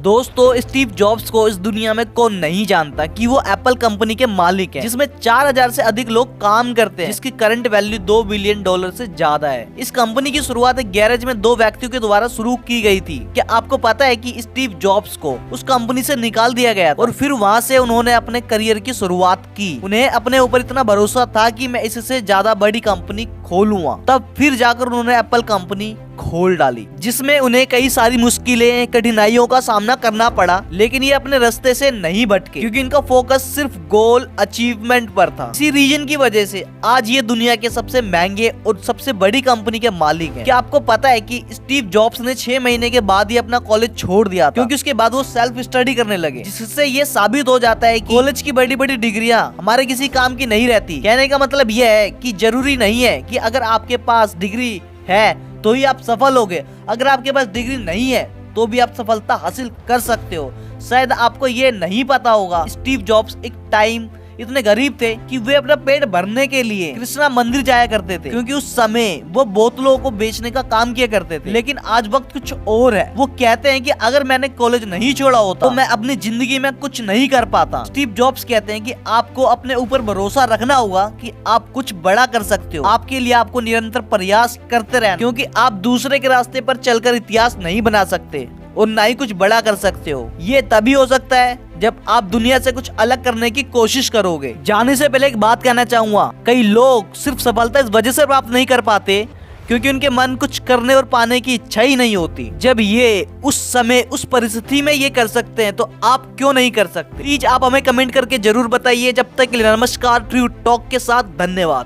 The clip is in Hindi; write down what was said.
दोस्तों, स्टीव जॉब्स को इस दुनिया में कौन नहीं जानता कि वो एप्पल कंपनी के मालिक हैं, जिसमें 4000 से अधिक लोग काम करते हैं, जिसकी करंट वैल्यू $2 बिलियन से ज्यादा है। इस कंपनी की शुरुआत एक गैरेज में 2 व्यक्तियों के द्वारा शुरू की गई थी। क्या आपको पता है कि स्टीव जॉब्स को उस कंपनी से निकाल दिया गया था और फिर वहाँ से उन्होंने अपने करियर की शुरुआत की। उन्हें अपने ऊपर इतना भरोसा था कि मैं इससे ज्यादा बड़ी कंपनी खोलूंगा। तब फिर जाकर उन्होंने एप्पल कंपनी खोल डाली, जिसमें उन्हें कई सारी मुश्किलें, कठिनाइयों का सामना करना पड़ा, लेकिन ये अपने रास्ते से नहीं भटके क्योंकि इनका फोकस सिर्फ गोल अचीवमेंट पर था। इसी रीजन की वजह से आज ये दुनिया के सबसे महंगे और सबसे बड़ी कंपनी के मालिक हैं। क्या आपको पता है कि स्टीव जॉब्स ने 6 महीने के बाद ही अपना कॉलेज छोड़ दिया था, क्योंकि उसके बाद वो सेल्फ स्टडी करने लगे, जिससे ये साबित हो जाता है कि कॉलेज की बड़ी बड़ी डिग्रियां हमारे किसी काम की नहीं रहती। कहने का मतलब यह है कि जरूरी नहीं है कि अगर आपके पास डिग्री है तो ही आप सफल होगे। अगर आपके पास डिग्री नहीं है तो भी आप सफलता हासिल कर सकते हो। शायद आपको ये नहीं पता होगा, स्टीव जॉब्स एक टाइम इतने गरीब थे कि वे अपना पेट भरने के लिए कृष्णा मंदिर जाया करते थे, क्योंकि उस समय वो बोतलों को बेचने का काम किया करते थे। लेकिन आज वक्त कुछ और है। वो कहते हैं कि अगर मैंने कॉलेज नहीं छोड़ा होता तो मैं अपनी जिंदगी में कुछ नहीं कर पाता। स्टीव जॉब्स कहते हैं कि आपको अपने ऊपर भरोसा रखना होगा कि आप कुछ बड़ा कर सकते हो। आपके लिए आपको निरंतर प्रयास करते रहना, क्योंकि आप दूसरे के रास्ते पर चलकर इतिहास नहीं बना सकते और ना ही कुछ बड़ा कर सकते हो। ये तभी हो सकता है जब आप दुनिया से कुछ अलग करने की कोशिश करोगे। जाने से पहले एक बात कहना चाहूंगा, कई लोग सिर्फ सफलता इस वजह से प्राप्त नहीं कर पाते क्योंकि उनके मन कुछ करने और पाने की इच्छा ही नहीं होती। जब ये उस समय उस परिस्थिति में ये कर सकते हैं तो आप क्यों नहीं कर सकते? प्लीज आप हमें कमेंट करके जरूर बताइए। जब तक के लिए नमस्कार। ट्रू टॉक के साथ धन्यवाद।